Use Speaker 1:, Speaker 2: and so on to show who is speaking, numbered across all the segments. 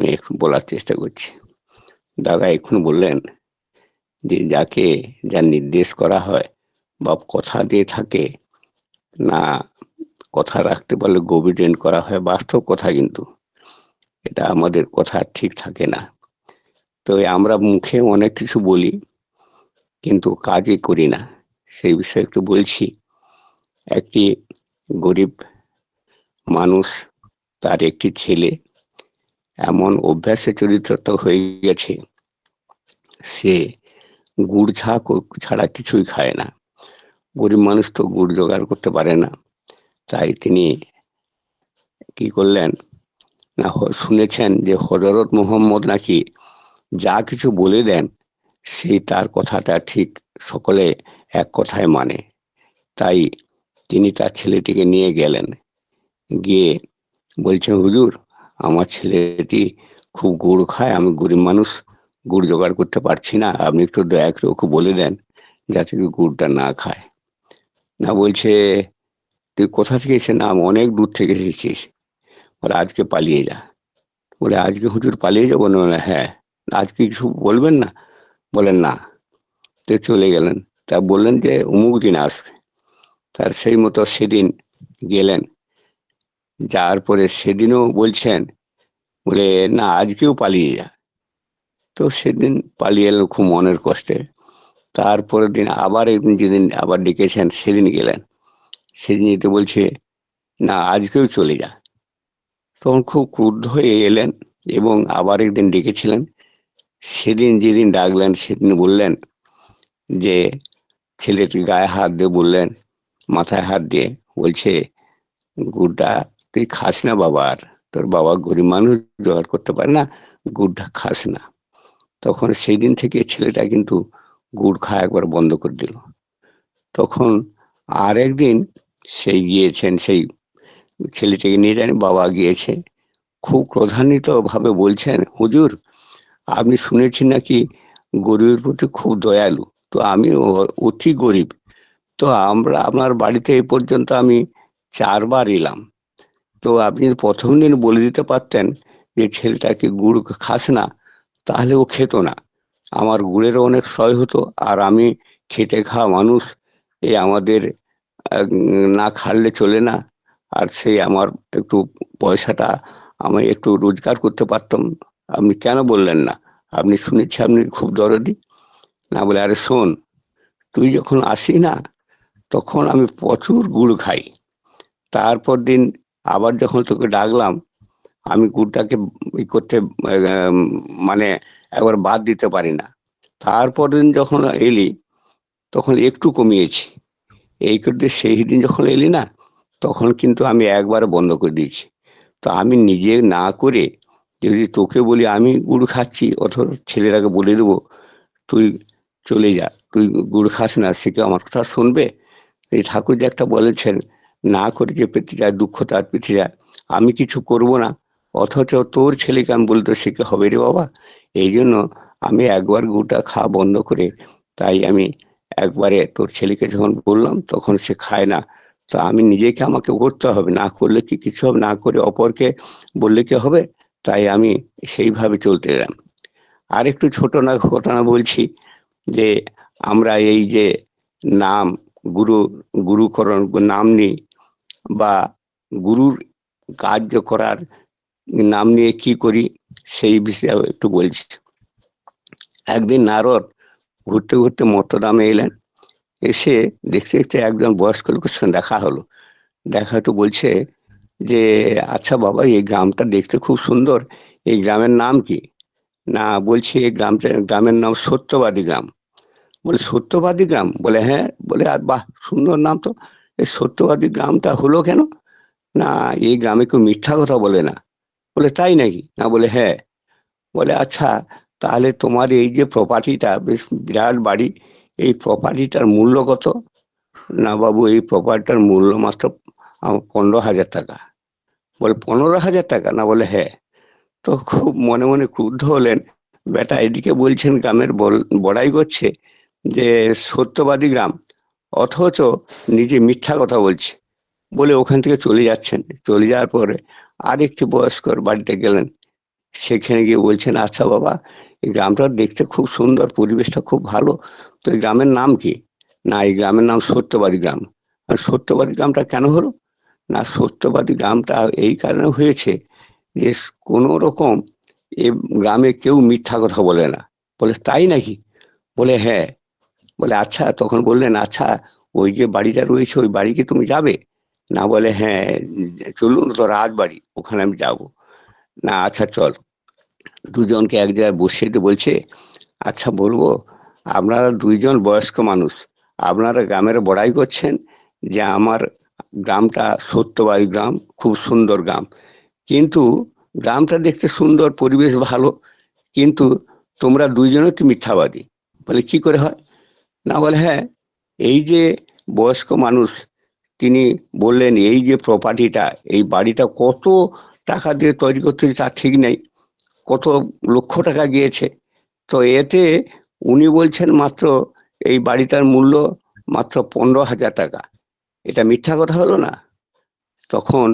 Speaker 1: আমি একটু বলার চেষ্টা করছি। দাদা এখন বললেন যে যাকে যা নির্দেশ করা হয় বা কথা দিয়ে থাকে না, কথা রাখতে পারলে গভীর করা হয়, বাস্তব কথা কিন্তু এটা আমাদের কথা ঠিক থাকে না। তো আমরা মুখে অনেক কিছু বলি কিন্তু কাজে করি না। সেই বিষয়ে একটু বলছি। একটি গরিব মানুষ, তার একটি ছেলে এমন অভ্যাসে চরিত্রত হয়ে গেছে, সে গুড় ছাড়া কিছুই খায় না। গরিব মানুষ তো গুড় জোগাড় করতে পারে না। তাই তিনি কি করলেন না, শুনেছেন যে হযরত মুহাম্মদ নাকি যা কিছু বলে দেন সেই তার কথাটা ঠিক সকলে এক কথায় মানে। তাই তিনি তার ছেলেটিকে নিয়ে গেলেন। গিয়ে বলছেন, হুজুর আমার ছেলেটি খুব গুড় খায়, আমি গরিব মানুষ, গুড় জোগাড় করতে পারছি না, আপনি একটু দয়া করে ওকে বলে দেন যাতে করে গুড়টা না খায়। না বলছে, তুই কোথা থেকে এসে? না, আমি অনেক দূর থেকে এসেছিস। বলে আজকে পালিয়ে যা। বলে আজকে হুজুর পালিয়ে যাবো? না বলে হ্যাঁ। আজকে কিছু বলবেন না? বলেন না। তো চলে গেলেন। তা বললেন যে অমুক দিন আসবে। তার সেই মতো সেদিন গেলেন। যাওয়ার পরে সেদিনও বলছেন, বলে না আজকেও পালিয়ে যা। তো সেদিন পালিয়ে এলেন খুব মনের কষ্টে। তারপরের দিন আবার একদিন যেদিন আবার ডেকেছেন সেদিন গেলেন। সেদিন যেতে বলছে, না আজকেও চলে যা। তখন খুব ক্রুদ্ধ হয়ে এলেন এবং আবার একদিন ডেকেছিলেন। সেদিন যেদিন ডাকলেন সেদিন বললেন যে, ছেলেটির গায়ে হাত দিয়ে বললেন, মাথায় হাত দিয়ে বলছে, গুড়টা তুই খাস না বাবা, আর তোর বাবা গরিব মানুষ, জোগাড় করতে পারে না, গুড়টা খাস না। তখন সেই দিন থেকে ছেলেটা কিন্তু গুড় খাওয়া একবার বন্ধ করে দিল। তখন আর একদিন সেই গিয়েছেন, সেই ছেলেটিকে নিয়ে যান, বাবা গিয়েছে, খুব ক্রোধান্বিত ভাবে বলছেন, হুজুর আপনি শুনেছেন নাকি গরিবের প্রতি খুব দয়ালু, তো আমি অতি গরিব, তো আমরা আপনার বাড়িতে এই পর্যন্ত আমি 4 বার এলাম, তো আপনি প্রথম দিন বলে দিতে পারতেন যে ছেলেটাকে গুড় খাস না, তাহলে ও খেত না, আমার গুড়েরও অনেক সয় হতো, আর আমি খেটে খাওয়া মানুষ, এই আমাদের না খাটলে চলে না, আর সেই আমার একটু পয়সাটা আমি একটু রোজগার করতে পারতাম, আপনি কেন বললেন না? আপনি শুনেছি আপনি খুব দরদি। না বলে, আরে শোন, তুই যখন আসি না তখন আমি প্রচুর গুড় খাই, তারপর দিন আবার যখন তোকে ডাকলাম আমি গুড়টাকে ই করতে মানে একবার বাদ দিতে পারি না, তারপর দিন যখন এলি তখন একটু কমিয়েছি, এই করতে সেই দিন যখন এলি না তখন কিন্তু আমি একবারে বন্ধ করে দিয়েছি। তো আমি নিজে না করে যদি তোকে বলি আমি গুড় খাচ্ছি, অথচ ছেলেটাকে বলে দেবো তুই চলে যা, তুই গুড় খাস না, সে কি আমার কথা শুনবে? এই ঠাকুর যে একটা বলেছেন, না করে যে পেতে যায় দুঃখ তার পিঠে যায়, আমি কিছু করব না, অথচ তোর ছেলেকে আমি বলতে সে কি হবে রে বাবা? এই জন্য আমি একবার গুড়টা খাওয়া বন্ধ করে, তাই আমি একবারে তোর ছেলেকে যখন বললাম তখন সে খায় না। তো আমি নিজেকে আমাকে করতে হবে, না করলে কি কিছু হবে? না করে অপরকে বললে কি হবে? তাই আমি সেইভাবে চলতে এলাম। আর একটু ছোট না ঘটনা বলছি, যে আমরা এই যে নাম, গুরু, গুরুকরণ নাম নিই বা গুরুর কার্য করার নাম নিয়ে কি করি সেই বিষয়ে একটু বলছি। একদিন নারদ ঘুরতে ঘুরতে মর্তধামে এলেন। এসে দেখতে দেখতে একজন বয়স্ক লোকের সঙ্গে দেখা হলো। দেখা তো বলছে যে, আচ্ছা বাবা এই গ্রামটা দেখতে খুব সুন্দর, এই গ্রামের নাম কি? না বলছে এই গ্রামের নাম সত্যবাদী গ্রাম। বলে সত্যবাদী গ্রাম? বলে হ্যাঁ। বলে আর বাহ, সুন্দর নাম তো, এই সত্যবাদী গ্রামটা হলো কেন? না এই গ্রামে কেউ মিথ্যা কথা বলে না। বলে তাই নাকি? না বলে হ্যাঁ। বলে আচ্ছা, তাহলে তোমার এই যে প্রপার্টিটা, বেশ বিরাট বাড়ি, এই প্রপার্টিটার মূল্য কত? না বাবু এই প্রপার্টিটার মূল্য মাত্র 15,000 টাকা। বলে 15,000 টাকা? না বলে হ্যাঁ। তো খুব মনে মনে ক্রুদ্ধ হলেন, বেটা এদিকে বলছেন গ্রামের বড়াই করছে যে সত্যবাদী গ্রাম, অথচ নিজে মিথ্যা কথা বলছে, বলে ওখান থেকে চলে যাচ্ছেন। চলে যাওয়ার পরে আরেকটি বয়স্কর বাড়িতে গেলেন, সেখানে গিয়ে বলছেন, আচ্ছা বাবা, এই গ্রামটা দেখতে খুব সুন্দর, পরিবেশটা খুব ভালো, তো এই গ্রামের নাম কি? না, এই গ্রামের নাম সত্যবাদী গ্রাম। আর সত্যবাদী গ্রামটা কেন হলো? না, সত্যবাদী গ্রামটা এই কারণে হয়েছে যে কোনো রকম এ গ্রামে কেউ মিথ্যা কথা বলে না। বলে তাই নাকি? বলে হ্যাঁ। বলে আচ্ছা, তখন বললেন, আচ্ছা ওই যে বাড়িটা রয়েছে ওই বাড়ি কি তুমি যাবে? না, বলে হ্যাঁ, চলুন তো রাজবাড়ি, ওখানে আমি যাব। না, আচ্ছা চল। দুজনকে এক জায়গায় বসিয়ে দিয়ে বলছে, আচ্ছা বলবো, আপনারা দুইজন বয়স্ক মানুষ, আপনারা গ্রামের বড়াই করছেন যে আমার গ্রামটা সত্যবাদী গ্রাম, খুব সুন্দর গ্রাম, কিন্তু গ্রামটা দেখতে সুন্দর, পরিবেশ ভালো, কিন্তু তোমরা দুইজনই তো মিথ্যাবাদী। বলে কি করে হয়? না, বলে হ্যাঁ, এই যে বয়স্ক মানুষ তিনি বললেন এই যে প্রপার্টিটা, এই বাড়িটা কত টাকা দিয়ে তৈরি করতে তার ঠিক নেই, কত লক্ষ টাকা গিয়েছে, তো এতে উনি বলছেন মাত্র এই বাড়িটার মূল্য মাত্র 15,000 টাকা। এটা মিথ্যা কথা হলো না? তখন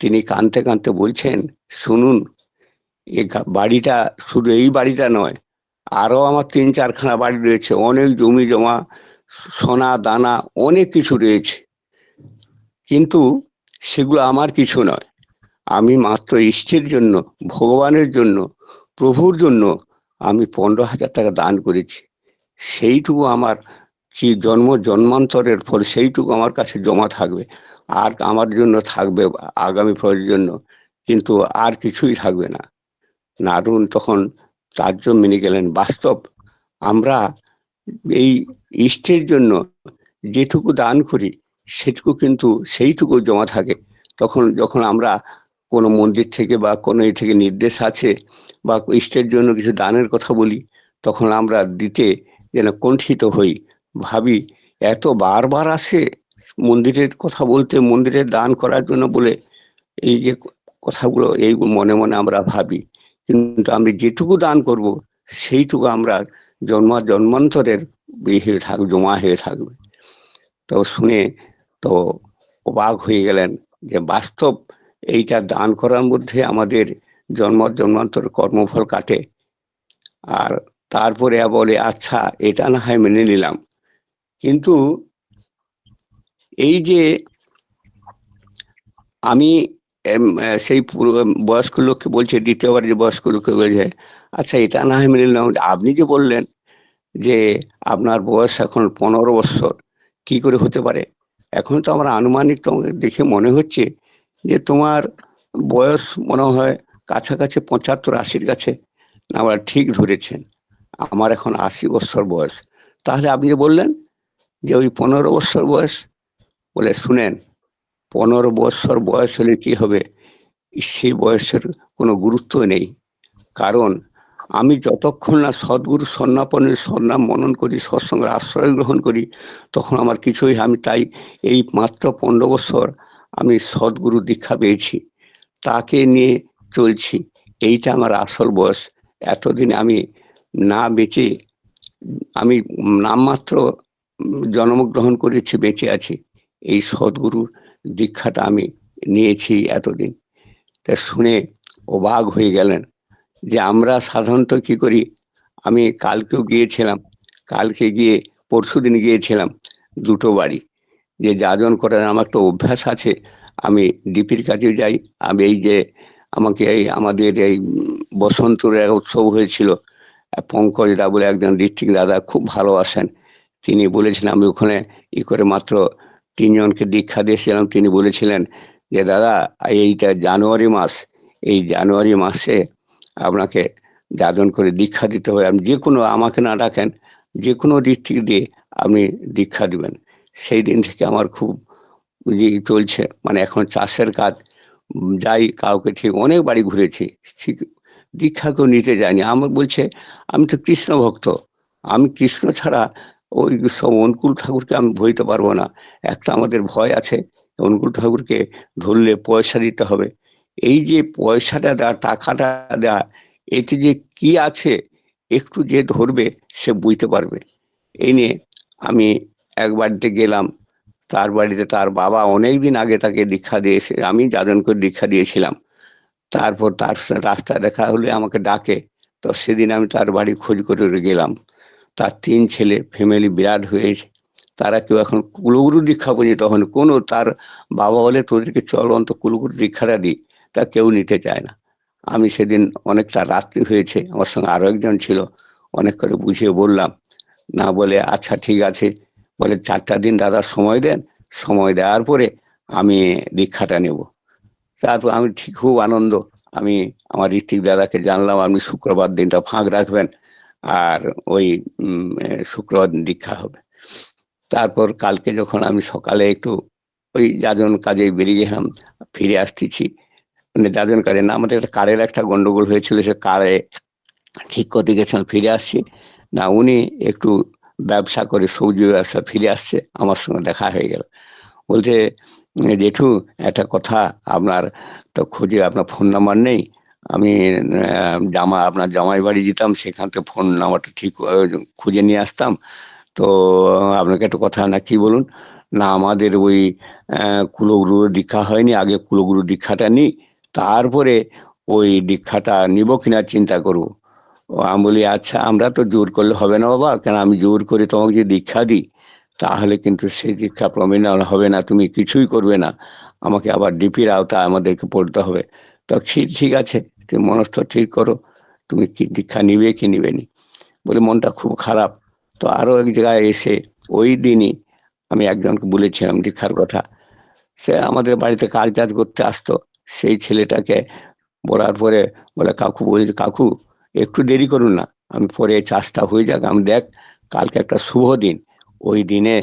Speaker 1: তিনি কাঁদতে কাঁদতে বলছেন, শুনুন, বাড়িটা শুধু এই বাড়িটা নয়, আরো আমার 3-4খানা বাড়ি রয়েছে, অনেক জমি জমা, সোনা দানা, অনেক কিছু রয়েছে, কিন্তু সেগুলো আমার কিছু নয়। আমি মাত্র ইষ্টের জন্য, ভগবানের জন্য, প্রভুর জন্য আমি 15,000 টাকা দান করেছি। সেইটুকু আমার কি জন্ম জন্মান্তরের ফল, সেইটুকু আমার কাছে জমা থাকবে, আর আমার জন্য থাকবে আগামী প্রজন্ম, কিন্তু আর কিছুই থাকবে না। নারুন তখন তাজ্জব মেনে গেলেন। বাস্তব, আমরা এই ইষ্টের জন্য যেটুকু দান করি সেটুকু কিন্তু সেইটুকু জমা থাকে। তখন যখন আমরা কোনো মন্দির থেকে বা কোনো এ থেকে নির্দেশ আছে বা ইষ্টের জন্য কিছু দানের কথা বলি, তখন আমরা দিতে যেন কুণ্ঠিত হই, ভাবি এত বারবার আসে মন্দিরের কথা বলতে, মন্দিরের দান করার জন্য বলে, এই যে কথাগুলো এই মনে মনে আমরা ভাবি, কিন্তু আমি যেটুকু দান করব সেইটুকু আমরা জন্মান্তরের হয়ে থাকবে, জমা হয়ে থাকবে। তো শুনে তো অবাক হয়ে গেলেন যে বাস্তব এইটা দান করার মধ্যে আমাদের জন্মান্তর কর্মফল কাটে। আর তারপরে বলে আচ্ছা এটা না হয় মেনে নিলাম, কিন্তু এই যে আমি সেই বয়স্ক লোককে বলছে, দ্বিতীয়বার যে বয়স্ক লোককে বলছে, আচ্ছা এটা না হয় মেনে নিলাম, আপনি যে বললেন যে আপনার বয়স এখন 15 বছর, কি করে হতে পারে? এখন তো আমার আনুমানিক তোমাকে দেখে মনে হচ্ছে যে তোমার বয়স মনে হয় কাছাকাছি 75-80-র কাছে। না, আবার ঠিক ধরেছেন, আমার এখন 80 বছর বয়স। তাহলে আপনি যে বললেন যে ওই 15 বছর বয়স, বলে শুনেন, 15 বছর বয়স হলে কি হবে? সেই বয়সের কোনো গুরুত্ব নেই, কারণ আমি যতক্ষণ না সদ্গুরু সন্নাপনের সন্নাম মনন করি, সৎসঙ্গের আশ্রয় গ্রহণ করি, তখন আমার কিছুই, আমি তাই এই মাত্র 15 বছর আমি সদ্গুরু দীক্ষা পেয়েছি, তাকে নিয়ে চলছি, এইটা আমার আসল বয়স। এতদিন আমি না বেঁচে, আমি নামমাত্র জন্মগ্রহণ করেছি, বেঁচে আছি, এই সদ্গুরুর দীক্ষাটা আমি নিয়েছি এতদিন। তা শুনে অবাক হয়ে গেলেন যে আমরা সাধারণত কি করি। আমি কালকেও গিয়েছিলাম, কালকে গিয়ে পরশুদিন গিয়েছিলাম দুটো বাড়ি, যে যাজন করার আমার একটা অভ্যাস আছে, আমি ডিপির কাছে যাই। আমি এই যে আমাকে এই আমাদের এই বসন্তের এক উৎসব হয়েছিল, পঙ্কজ দা বলে একজন ঋত্বিক দাদা খুব ভালোবাসেন, তিনি বলেছিলেন, আমি ওখানে ই করে মাত্র 3জনকে দীক্ষা দিয়েছিলাম। তিনি বলেছিলেন যে দাদা, এইটা জানুয়ারি মাস, এই জানুয়ারি মাসে আপনাকে যাজন করে দীক্ষা দিতে হবে, আপনি যে কোনো, আমাকে না ডাকেন, যে কোনো ঋত্বিক দিয়ে আপনি দীক্ষা দিবেন। সেই দিন থেকে আমার খুব চলছে, মানে এখন চাষের কাজ, যাই কাউকে, ঠিক অনেক বাড়ি ঘুরেছি, ঠিক দীক্ষা কেউ নিতে যায়নি। আমার বলছে আমি তো কৃষ্ণ ভক্ত, আমি কৃষ্ণ ছাড়া ওই সব অনুকূল ঠাকুরকে আমি ধরতে পারবো না। একটা আমাদের ভয় আছে, অনুকূল ঠাকুরকে ধরলে পয়সা দিতে হবে। এই যে পয়সাটা দেওয়া, টাকাটা দেওয়া, এতে যে কি আছে একটু যে ধরবে সে বুঝতে পারবে। এই নিয়ে আমি এক বাড়িতে গেলাম, তার বাড়িতে তার বাবা অনেক দিন আগে তাকে দীক্ষা দিয়েছে, আমি যাজন করে দীক্ষা দিয়েছিলাম। তারপর তার রাস্তায় দেখা হলে আমাকে ডাকে। তো সেদিন আমি তার বাড়ি খোঁজ করে গেলাম। তার ৩ ছেলে, ফ্যামিলি বিরাট হয়েছে। তারা কেউ এখন কুলগুরু দীক্ষা পর্যন্ত হয়নি। কোনো তার বাবা বলে, "তোদেরকে চল অন্তত কুলগুরু দীক্ষাটা দিই।" তা কেউ নিতে চায় না। আমি সেদিন অনেকটা রাত্রি হয়েছে। আমার সঙ্গে আরো একজন ছিল। অনেক করে বুঝিয়ে বললাম। না বলে, "আচ্ছা ঠিক আছে।" বলে, "৪ টা দিন দাদা সময় দেন। সময় দেওয়ার পরে আমি দীক্ষাটা নেব।" তারপর আমি ঠিক খুব আনন্দ। আমি আমার ঋত্বিক দাদাকে জানলাম, "আপনি শুক্রবার দিনটা ফাঁক রাখবেন। আর ওই শুক্রবার দিন দীক্ষা হবে।" তারপর কালকে যখন আমি সকালে একটু ওই যাজন কাজে বেরিয়ে গেলাম, ফিরে আসতেছি। মানে যাজন কাজে না, আমাদের একটা কারের একটা গন্ডগোল হয়েছিল, সে কারে ঠিক করতে গেছিলাম, ফিরে আসছি। না উনি একটু ব্যবসা করে, সবজি ব্যবসা, ফিরে আসছে। আমার সঙ্গে দেখা হয়ে গেল। বলছে, "জেঠু একটা কথা, আপনার তো খোঁজে আপনার ফোন নাম্বার নেই। আমি আপনার জামাই বাড়ি যেতাম, সেখান থেকে ফোন নাম্বারটা ঠিক খুঁজে নিয়ে আসতাম। তো আপনাকে একটা কথা।" "না কি বলুন?" "না আমাদের ওই কুলগুরু দীক্ষা হয়নি। আগে কুলগুরু দীক্ষাটা নিই, তারপরে ওই দীক্ষাটা নিব কিনা চিন্তা করব।" ও আমি বলি, "আচ্ছা আমরা তো জোর করলে হবে না বাবা। কেন আমি জোর করে তোমাকে যদি দীক্ষা দিই, তাহলে কিন্তু সেই দীক্ষা প্রমিলান হবে না। তুমি কিছুই করবে না। আমাকে আবার ডিপির আওতায় আমাদেরকে পড়তে হবে। তো ঠিক আছে, তুমি মনস্থ ঠিক করো। তুমি কি দীক্ষা নিবে কি নিবে নি?" বলে মনটা খুব খারাপ। তো আরো এক জায়গায় এসে ওই দিনই আমি একজনকে বলেছিলাম দীক্ষার কথা। সে আমাদের বাড়িতে কাজ-টাজ করতে আসতো। সেই ছেলেটাকে বলার পরে বলে, "কাকু", বলছি, "কাকু একটু দেরি করুন না। আমি পরে এই চাষটা হয়ে যাক। আমি দেখ কালকে একটা শুভ দিন। ওই দিনে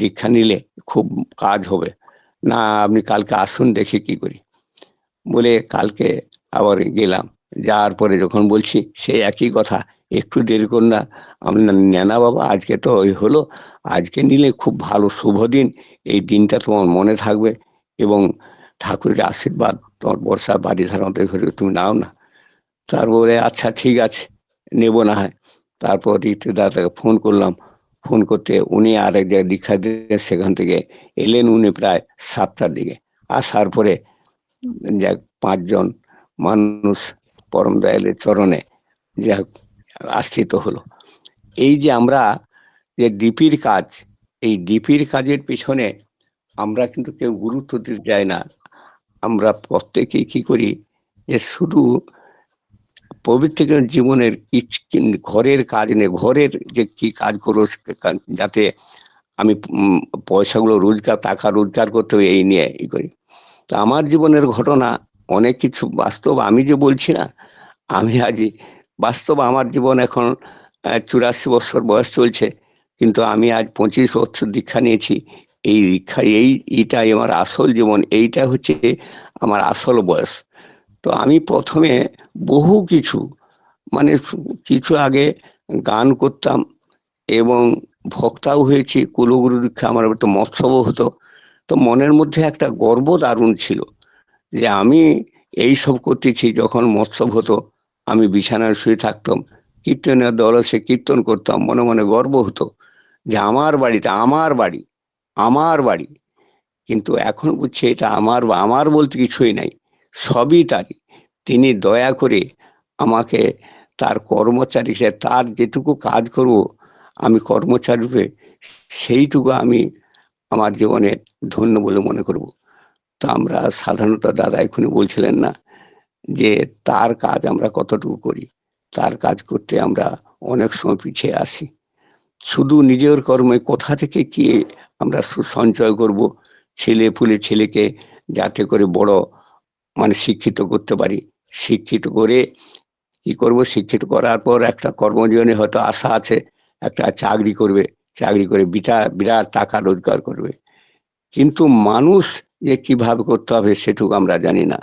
Speaker 1: দীক্ষা নিলে খুব কাজ হবে। না আপনি কালকে আসুন দেখি কি করি।" বলে কালকে আবার গেলাম। যাওয়ার পরে যখন বলছি সেই একই কথা, "একটু দেরি করুন না।" আমি, "না, না বাবা আজকে তো ওই হলো। আজকে নিলে খুব ভালো শুভ দিন। এই দিনটা তোমার মনে থাকবে এবং ঠাকুরের আশীর্বাদ তোমার বর্ষা বাড়ি ধারণাতে ঘরে তুমি নাও না।" তারপরে, "আচ্ছা ঠিক আছে, নেব না হয়।" তারপর ঋতু দাদাকে ফোন করলাম। ফোন করতে উনি আরেক জায়গায় দীক্ষা দিতে, সেখান থেকে এলেন উনি প্রায় ৭ টার দিকে। আসার পরে যাক ৫ জন মানুষ পরম দয়ালের চরণে যাক আশ্রিত হলো। এই যে আমরা যে ডিপির কাজ, এই ডিপির কাজের পেছনে আমরা কিন্তু কেউ গুরুত্ব দিতে চাই না। আমরা প্রত্যেকেই কি করি, যে শুধু পবিত্র জীবনের ঘরের কাজ নেই, ঘরের যে কি কাজ করবো যাতে আমি পয়সাগুলো রোজগার, টাকা রোজগার করতে হবে, এই নিয়ে ই করি। তো আমার জীবনের ঘটনা অনেক কিছু বাস্তব আমি যে বলছি না, আমি আজই বাস্তব আমার জীবন এখন ৮৪ বৎসর বয়স চলছে। কিন্তু আমি আজ ২৫ বৎসর দীক্ষা নিয়েছি। এই দীক্ষা এইটাই আমার আসল জীবন। এইটা হচ্ছে আমার আসল বয়স। তো আমি ১ম এ বহু কিছু মানে কিছু আগে গান করতাম এবং ভক্তাও হয়েছি। কুলগুরু দীক্ষা আমার তো মৎসবও হতো। তো মনের মধ্যে একটা গর্ব দারুণ ছিল যে আমি এইসব করতেছি। যখন মৎসব হতো আমি বিছানায় শুয়ে থাকতাম। কীর্তনের দলে সে কীর্তন করতাম। মনে, মনে গর্ব হতো যে আমার বাড়িতে, আমার বাড়ি, আমার বাড়ি। কিন্তু এখন বুঝছি এটা আমার বলতে কিছুই নাই। সবই তারই। তিনি দয়া করে আমাকে তার কর্মচারী হিসেবে তার যেটুকু কাজ করব আমি কর্মচারী রূপে, সেইটুকু আমি আমার জীবনে ধন্য বলে মনে করব। তো আমরা সাধারণত দাদা এখনই বলছিলেন না যে তার কাজ আমরা কতটুকু করি। তার কাজ করতে আমরা অনেক সময় পিছিয়ে আসি। শুধু নিজের কর্মে কোথা থেকে কি আমরা সঞ্চয় করব, ছেলেকে যাতে করে বড় মানে শিক্ষিত করতে পারি। শিক্ষিত করে কি করব, শিক্ষিত করার পর একটা কর্মজীবনে হয়তো আশা আছে, একটা চাকরি করবে। চাকরি করে বিরাট টাকা রোজগার করবে। কিন্তু মানুষ যে কিভাবে করতে হবে সেটুকু আমরা জানি না।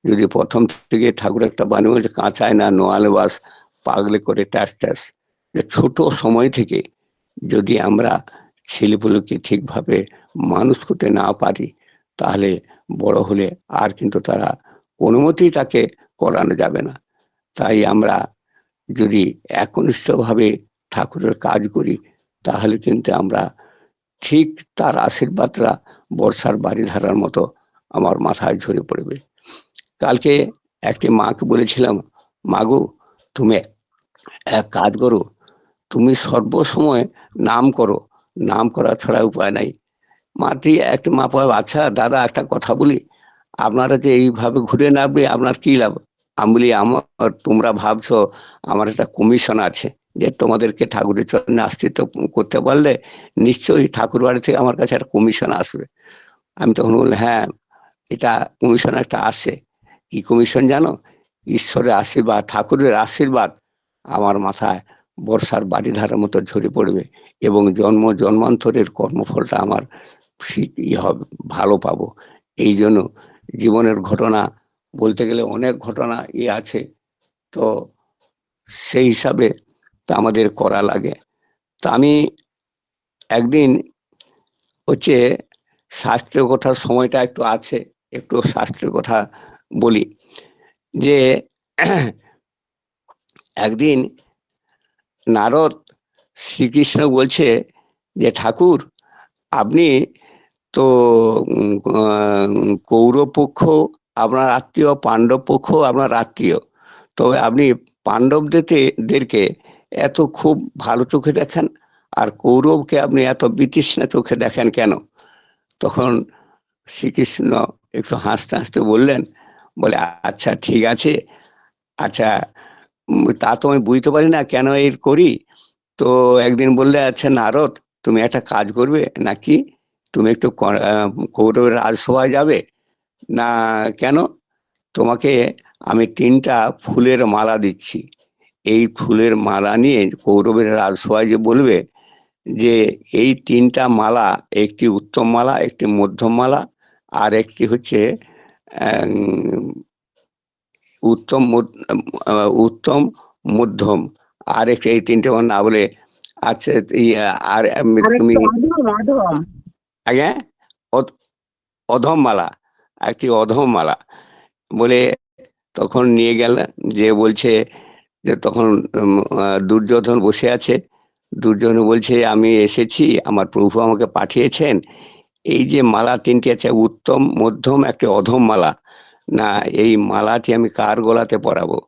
Speaker 1: যদি প্রথম থেকে ঠাকুর একটা বাণী বলেছে, "কাঁচায় না নোয়ালে বাস, পাগলে করে ট্যাস ট্যাস।" যে ছোট সময় থেকে যদি আমরা ছেলেপুলেকে ঠিকভাবে মানুষ করতে না পারি, তাহলে বড় হলে আর কিন্তু তারা কোনো মতেই তাকে করানো যাবে না। তাই আমরা যদি একনিষ্ঠভাবে ঠাকুরের কাজ করি, তাহলে কিন্তু আমরা ঠিক তার আশীর্বাদটা বর্ষার বারিধারার মতো আমার মাথায় ঝরে পড়বে। কালকে একটি মাকে বলেছিলাম, মাগো তুমি এক কাজ করো, তুমি সর্বসময় নাম করো, নাম করা ছাড়া উপায় নাই। মাটি একটি মা বলে, আচ্ছা দাদা একটা কথা বলি, আপনারা যে এইভাবে ঘুরে নামবে আপনার কি লাভ? আমি বলি, আমার, তোমরা ভাবছো আমার একটা কমিশন আছে, যে তোমাদেরকে ঠাকুরের চরণে আশ্রিত করতে পারলে নিশ্চয়ই ঠাকুর বাড়ি থেকে আমার কাছে একটা কমিশন আসবে। আমি তখন বললাম, হ্যাঁ, এটা কমিশন একটা আসে। কি কমিশন জানো? ঈশ্বরের আশীর্বাদ, ঠাকুরের আশীর্বাদ আমার মাথায় বর্ষার বাড়িধারার মতো ঝরে পড়বে, এবং জন্ম জন্মান্তরের কর্মফলটা আমার হবে, ভালো পাবো। এই জন্য জীবনের ঘটনা বলতে গেলে অনেক ঘটনা আছে, তো সেই হিসাবে তা আমাদের করা লাগে। তা আমি একদিন হচ্ছে, শাস্ত্রের কথা সময়টা একটু আছে, একটু শাস্ত্রের কথা বলি, যে একদিন নারদ শ্রীকৃষ্ণ বলছে যে ঠাকুর, আপনি তো কৌরব পক্ষ আপনার আত্মীয়, পাণ্ডব পক্ষ আপনার আত্মীয়, তবে আপনি পাণ্ডবদেরকে এত খুব ভালো চোখে দেখেন, আর কৌরবকে আপনি এত বিতৃষ্ণা চোখে দেখেন কেন? তখন শ্রীকৃষ্ণ একটু হাসতে হাসতে বললেন, বলে আচ্ছা ঠিক আছে, আচ্ছা তা তো আমি বুঝতে পারি না কেন এর করি। তো একদিন বললে, আচ্ছা নারদ, তুমি একটা কাজ করবে নাকি, তুমি একটু কৌরবের রাজসভায় যাবে না? কেন? তোমাকে আমি 3টা ফুলের মালা দিচ্ছি, এই ফুলের মালা নিয়ে কৌরবের রাজসভায় যে বলবে যে এই 3টা মালা, একটি উত্তম মালা, একটি মধ্যম মালা, আর একটি হচ্ছে উত্তম উত্তম মধ্যম, আর একটি, এই 3টে না বলে, আচ্ছা আর তুমি, আগে অধম মালা, একটি অধম মালা বলে তখন নিয়ে গেল। যে বলছে যে তখন দুর্যোধন বসে আছে, দুর্যোধন বলছে, আমি এসেছি, আমার প্রভু আমাকে পাঠিয়েছেন, এই যে মালা 3টি আছে, উত্তম মধ্যম একটি অধম মালা, না এই মালাটি আমি কার গলাতে পরাবো?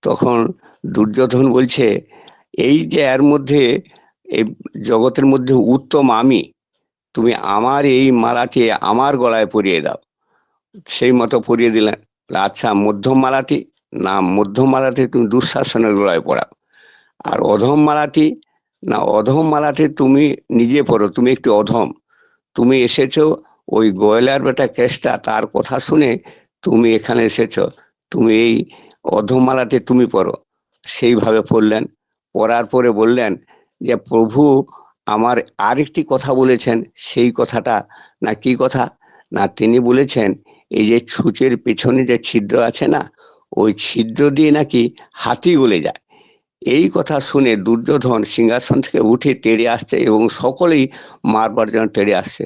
Speaker 1: তখন দুর্যোধন বলছে, এই যে এর মধ্যে, এই জগতের মধ্যে উত্তম আমি, তুমি আমার এই মালাটি আমার গলায় পরিয়ে দাও। সেই মতো পরিয়ে দিলেন। আচ্ছা মধ্যম মালাটি, না মধ্যম মালাটি তুমি দুঃশাসনের গলায় পড়াও। আর অধম মালাটি, না অধম মালাটি তুমি নিজে পড়ো, তুমি একটু অধম, তুমি এসেছো ওই গয়লার বেটা কেষ্টা তার কথা শুনে তুমি এখানে এসেছো, তুমি এই অধম মালাটি তুমি পড়ো। সেইভাবে পড়লেন। পড়ার পরে বললেন যে প্রভু আমার আরেকটি কথা বলেছেন, সেই কথাটা, না কি কথা? না তিনি বলেছেন এই যে ছুঁচের পেছনে যে ছিদ্র আছে না, ওই ছিদ্র দিয়ে নাকি হাতি গলে যায়। এই কথা শুনে দুর্যোধন সিংহাসন থেকে উঠে তেড়ে আসছে, এবং সকলেই মারবার জন্য তেড়ে আসছে।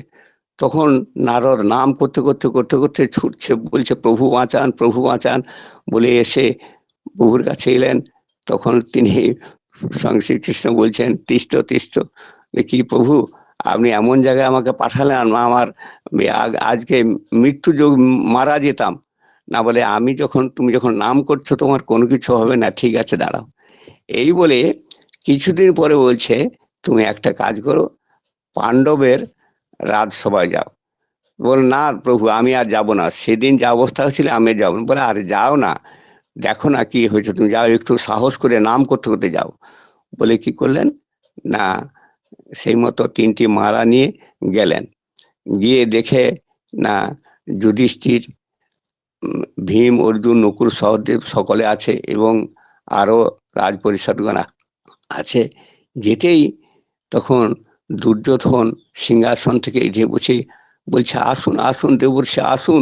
Speaker 1: তখন নারদ নাম করতে করতে করতে করতে ছুটছে, বলছে প্রভু বাঁচান, প্রভু বাঁচান বলে এসে প্রভুর কাছে এলেন। তখন তিনি স্বয়ং শ্রীকৃষ্ণ বলছেন, তিষ্ঠ তিষ্ঠ। কি প্রভু, আপনি এমন জায়গায় আমাকে পাঠালেন, আমার আজকে মৃত্যু যোগ মারা যেতাম। না বলে, আমি যখন, তুমি যখন নাম করছো তোমার কোনো কিছু হবে না, ঠিক আছে দাঁড়াও। এই বলে কিছুদিন পরে বলছে, তুমি একটা কাজ করো, পাণ্ডবের রাজসভায় যাও। বল, না প্রভু আমি আর যাব না, সেদিন যা অবস্থা হয়েছিল আমি যাবো না। বলে, আরে যাও না, দেখো না কি হয়েছে, তুমি যাও, একটু সাহস করে নাম করতে করতে যাও। বলে কি করলেন, না সেই মতো 3টি মালা নিয়ে গেলেন। গিয়ে দেখে, না যুধিষ্ঠির, ভীম, অর্জুন, নকুল, সহদেব সকলে আছে, এবং আরো রাজপরিষদগণ আছে। যেতেই তখন দুর্যোধন সিংহাসন থেকে উঠে বসে বলছে, আসুন আসুন দেবর্ষি, আসুন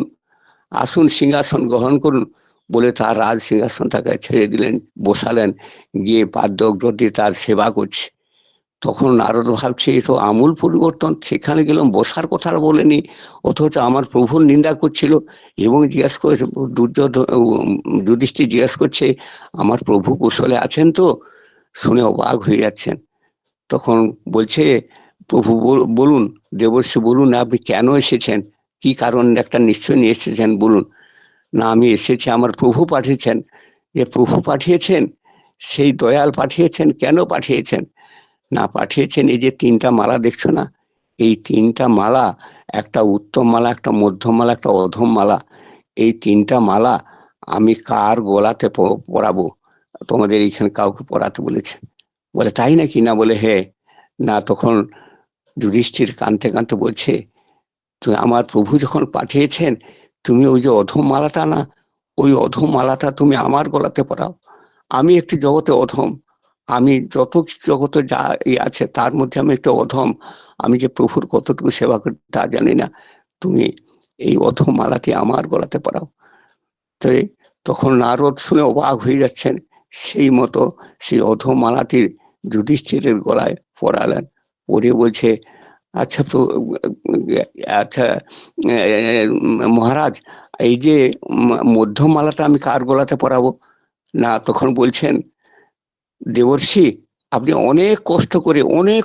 Speaker 1: আসুন, সিংহাসন গ্রহণ করুন বলে তার রাজ সিংহাসন তাকে ছেড়ে দিলেন, বসালেন, গিয়ে পাদ্যগ্র দিয়ে তার সেবা করছে। তখন নারদ ভাবছে, এ তো আমূল পরিবর্তন, সেখানে গেলাম বসার কথা বলেনি, অথচ আমার প্রভুর নিন্দা করছিল। এবং জিজ্ঞাসা করেছে, দুর্যোধন যুধিষ্ঠির জিজ্ঞাসা করছে, আমার প্রভু কুশলে আছেন তো? শুনে অবাক হয়ে যাচ্ছেন। তখন বলছে, প্রভু বলুন, দেবর্ষি বলুন, আপনি কেন এসেছেন, কি কারণ একটা নিশ্চয় নিয়ে এসেছেন, বলুন। না আমি এসেছি আমার প্রভু পাঠিয়েছেন। যে প্রভু পাঠিয়েছেন, সেই দয়াল পাঠিয়েছেন, কেন পাঠিয়েছেন? না পাঠিয়েছেন এই যে ৩টা মালা দেখছো না, এই ৩টা মালা, একটা উত্তম মালা, একটা মধ্যম মালা, একটা অধম মালা। এই ৩টা মালা আমি কার গলাতে পরাবো? তোমাদের এইখানে কাউকে পরাতে বলেছে। বলে তাই নাকি? না বলে হ্যাঁ। না তখন যুধিষ্ঠির কাঁদতে কাঁদতে বলছে, তুমি আমার প্রভু যখন পাঠিয়েছেন, তুমি ওই যে অধম মালাটা না, ওই অধম মালাটা তুমি আমার গলাতে পরাও। আমি একটি জগতে অধম, আমি যত জগতে যা আছে তার মধ্যে আমি একটা অধম, আমি যে প্রভুর কতটুকু সেবা করি তা জানি না, তুমি এই অধম মালাটি আমার গলাতে পরাও। তো তখন নারদ শুনে অবাক হয়ে যাচ্ছেন, সেই মতো সেই অধম মালাটি যুধিষ্ঠিরের গলায় পরালেন। পরে বলছে, আচ্ছা আচ্ছা মহারাজ, এই যে মধ্যম মালাটা আমি কার গলাতে পরাবো? না তখন বলছেন, দেবর্ষি আপনি অনেক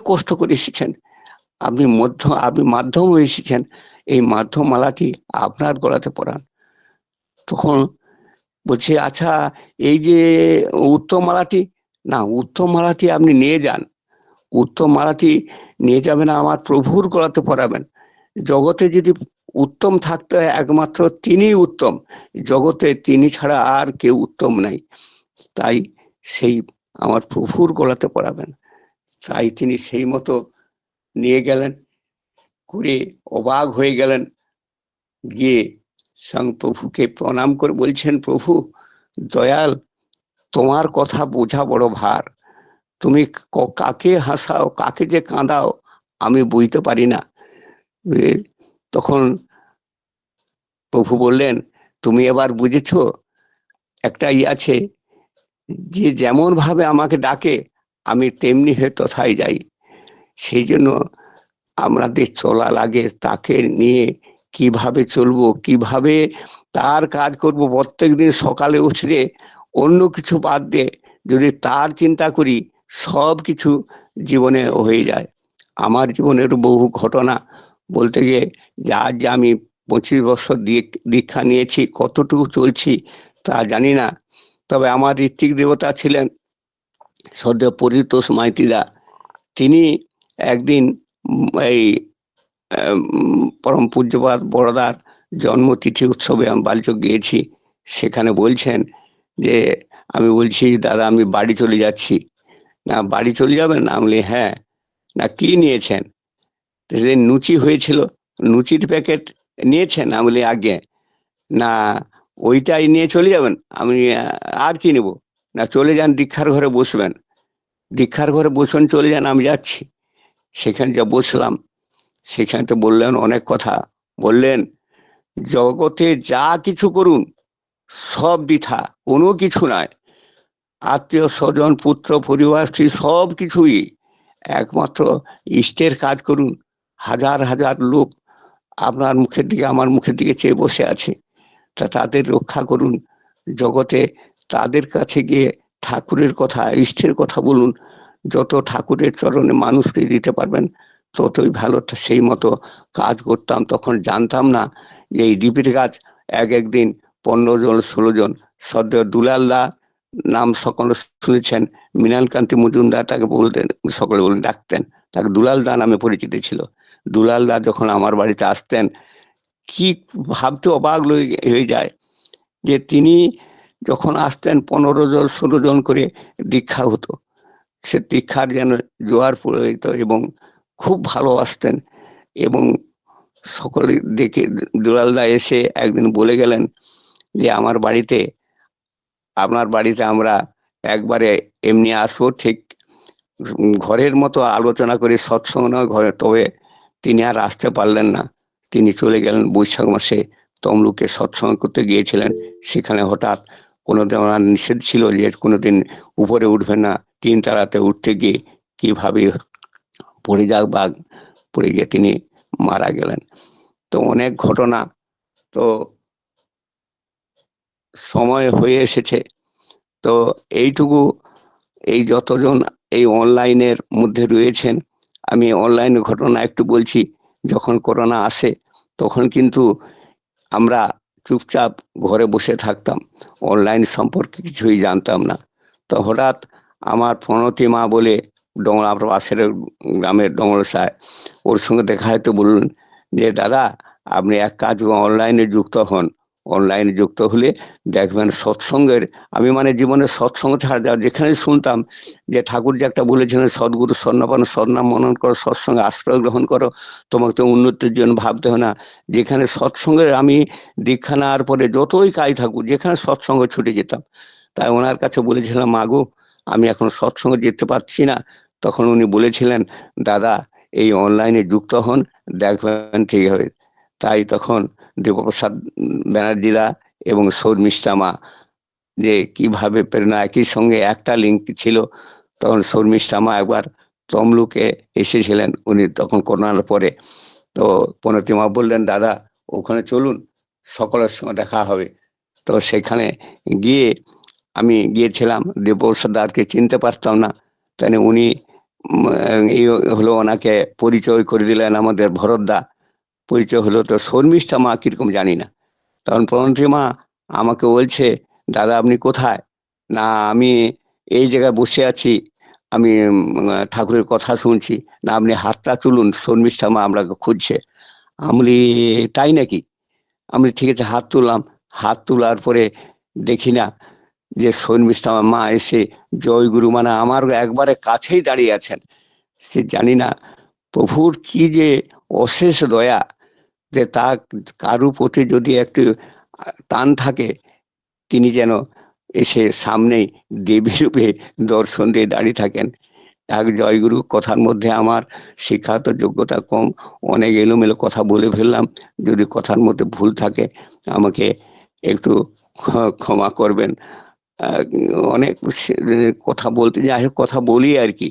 Speaker 1: কষ্ট করে এসেছেন, আপনি মাধ্যম হয়ে এসেছেন, এই মাধ্যম মালাটি আপনার গলাতে পরান। তখন বলছে, আচ্ছা এই যে উত্তম মালাটি, না উত্তম মালাটি আপনি নিয়ে যান, উত্তম মালাটি নিয়ে যাবেন আমার প্রভুর গলাতে পরাবেন। জগতে যদি উত্তম থাকতে হয় একমাত্র তিনিই উত্তম, জগতে তিনি ছাড়া আর কেউ উত্তম নাই, তাই সেই আমার প্রভুর গলাতে পরাবেন। তাই তিনি সেই মতো নিয়ে গেলেন, করে অবাক হয়ে গেলেন। গিয়ে স্বয়ং প্রভুকে প্রণাম করে বলছেন, প্রভু দয়াল, তোমার কথা বোঝা বড় ভার, তুমি কাকে হাসাও কাকে যে কাঁদাও আমি বুঝতে পারি না। তখন প্রভু বললেন, তুমি এবার বুঝেছ, একটা আছে, যে যেমন ভাবে আমাকে ডাকে আমি তেমনি হয়ে তথায় যাই। সেই জন্য আমাদের চলা লাগে তাকে নিয়ে, কিভাবে চলবো, কিভাবে তার কাজ করব। প্রত্যেকদিন সকালে উঠে অন্য কিছু বাদ দিয়ে যদি তার চিন্তা করি, সব কিছু জীবনে হয়ে যায়। আমার জীবনের বহু ঘটনা বলতে গিয়ে, যে আজ যে আমি 25 বছর দীক্ষা নিয়েছি, কতটুকু চলছি তা জানি না। তবে আমার ঋত্বিক দেবতা ছিলেন সদ্য পরিতোষ মাইতিদা। তিনি একদিন এই পরম পূজ্যপাদ বড়দার জন্মতিথি উৎসবে আমি বালচক গিয়েছি। সেখানে বলছেন যে, আমি বলছি দাদা আমি বাড়ি চলে যাচ্ছি। না বাড়ি চলে যাবেন? আমি বলি হ্যাঁ। না কি নিয়েছেন? যে লুচি হয়েছিল, লুচির প্যাকেট নিয়েছেন? আমি বলি আগে। না ওইটাই নিয়ে চলে যাবেন? আমি আর কি নেব? না চলে যান দীক্ষার ঘরে বসবেন। দীক্ষার ঘরে বসবেন, চলে যান, আমি যাচ্ছি। সেখানে যা বসলাম, সেখানে তো বললেন অনেক কথা। বললেন, জগতে যা কিছু করুন সব বৃথা, কোনো কিছু নয়। আত্মীয় স্বজন পুত্র পরিবার স্ত্রী সব কিছুই, একমাত্র ইষ্টের কাজ করুন। হাজার হাজার লোক আপনার মুখের দিকে আমার মুখের দিকে চেয়ে বসে আছে, তা তাদের রক্ষা করুন। জগতে তাদের কাছে গিয়ে ঠাকুরের কথা ইষ্টের কথা বলুন। যত ঠাকুরের চরণে মানুষকে দিতে পারবেন ততই ভালো। সেই মতো কাজ করতাম। তখন জানতাম না যে এই ডিপির গাছ একদিন 15 জন 16 জন, সদ্য দুলালদা নাম সকলে শুনেছেন, মৃণালকান্তি মজুমদার তাকে বলতেন, সকলে বলে ডাকতেন, তাকে দুলালদা নামে পরিচিত ছিল। দুলালদা যখন আমার বাড়িতে আসতেন, কি ভাবতে অবাক হয়ে যায় যে তিনি যখন আসতেন 15 জন 16 জন করে দীক্ষা হতো, সে দীক্ষার যেন জোয়ার পড়ে যেত এবং খুব ভালোবাসতেন। এবং সকলে দেখে দুলালদা এসে একদিন বলে গেলেন যে, আমার বাড়িতে, আপনার বাড়িতে আমরা একবারে এমনি আসবো, ঠিক ঘরের মতো আলোচনা করে, সৎসঙ্গ নয় ঘরে। তবে তিনি আর আসতে পারলেন না, তিনি চলে গেলেন বৈশাখ মাসে তমলুকে সৎসঙ্গ করতে গিয়েছিলেন। সেখানে হঠাৎ কোনোদিন ওনার নিষেধ ছিল যে কোনোদিন উপরে উঠবেন না, 3 তলাতে উঠতে গিয়ে কিভাবে পড়ে যাক বা পড়ে গিয়ে তিনি মারা গেলেন। তো অনেক ঘটনা। তো সময় হয়ে এসেছে, তো এইটুকু, এই যতজন এই অনলাইনের মধ্যে রয়েছেন, আমি অনলাইন ঘটনা একটু বলছি। যখন করোনা আসে তখন কিন্তু আমরা চুপচাপ ঘরে বসে থাকতাম, অনলাইন সম্পর্কে কিছুই জানতাম না। তো হঠাৎ আমার প্রণতি মা বলে আমার পাশের গ্রামের ডমরসায়, ওর সঙ্গে দেখা হয়তো বললেন যে দাদা আপনি এক কাজ অনলাইনে যুক্ত হন, অনলাইনে যুক্ত হলে দেখবেন সৎসঙ্গের, আমি মানে জীবনে সৎসঙ্গ ছাড়া যেখানে শুনতাম যে ঠাকুর যে একটা বলেছিলেন সদ্গুরু স্বর্ণপান সন্নাম মনন করো, সৎসঙ্গে আশ্রয় গ্রহণ করো, তোমাকে তো উন্নতির জন্য ভাবতে হয় না। যেখানে সৎসঙ্গে আমি দীক্ষা নেওয়ার পরে যতই কাজ থাকুক যেখানে সৎসঙ্গে ছুটে যেতাম। তাই ওনার কাছে বলেছিলাম মাগো আমি এখন সৎসঙ্গে যেতে পারছি না। তখন উনি বলেছিলেন দাদা এই অনলাইনে যুক্ত হন, দেখবেন ঠিক হবে। তাই তখন দেবপ্রসাদ ব্যানার্জিরা এবং শর্মিষ্ঠা মা যে কিভাবে প্রেরণা, একই সঙ্গে একটা লিঙ্ক ছিল। তখন শর্মিষ্ঠা মা একবার তমলুকে এসেছিলেন, উনি তখন করোনার পরে। তো প্রণতিমা বললেন দাদা ওখানে চলুন, সকলের সঙ্গে দেখা হবে। তো সেখানে গিয়ে আমি গিয়েছিলাম, দেবপ্রসাদ দাকে চিনতে পারতাম না। তাই উনি এই হলো ওনাকে পরিচয় করে দিলেন আমাদের ভরতদা, পরিচয় হলো। তো শর্মিষ্ঠা মা কিরকম জানি না। তখন প্রণতি মা আমাকে বলছে দাদা আপনি কোথায়? না আমি এই জায়গায় বসে আছি, আমি ঠাকুরের কথা শুনছি। না আপনি হাতটা তুলুন, শর্মিষ্ঠা মা আপনাকে খুঁজছে। আমি তাই নাকি? আমি ঠিক আছে হাত তুললাম। হাত তোলার পরে দেখি না যে শর্মিষ্ঠা মা এসে জয়গুরু মানে আমার একবারে কাছেই দাঁড়িয়ে আছেন। সে জানি না প্রভুর কি যে অশেষ দয়া, যে তার কারু প্রতি যদি একটু টান থাকে তিনি যেন এসে সামনেই দেবী রূপে দর্শন দিয়ে দাঁড়িয়ে থাকেন। এক জয়গুরু কথার মধ্যে আমার শিক্ষাগত যোগ্যতা কম, অনেক এলোমেলো কথা বলে ফেললাম। যদি কথার মধ্যে ভুল থাকে আমাকে একটু ক্ষমা করবেন। আহ, অনেক কথা বলতে যাই হোক কথা বলি আর কি।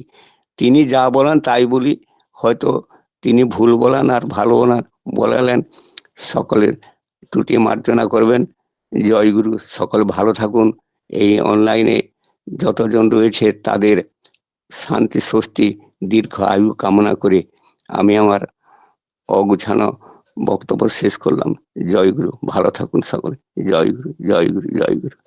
Speaker 1: তিনি যা বলেন তাই বলি, হয়তো তিনি ভুল বলেন আর ভালো বলেন বলালেন, সকলের ত্রুটি মার্জনা করবেন। জয়গুরু, সকল ভালো থাকুন। এই অনলাইনে যতজন রয়েছে তাদের শান্তি স্বস্তি দীর্ঘ আয়ু কামনা করে আমি আমার অগুছানো বক্তব্য শেষ করলাম। জয়গুরু, ভালো থাকুন সকলে। জয়গুরু, জয়গুরু, জয়গুরু।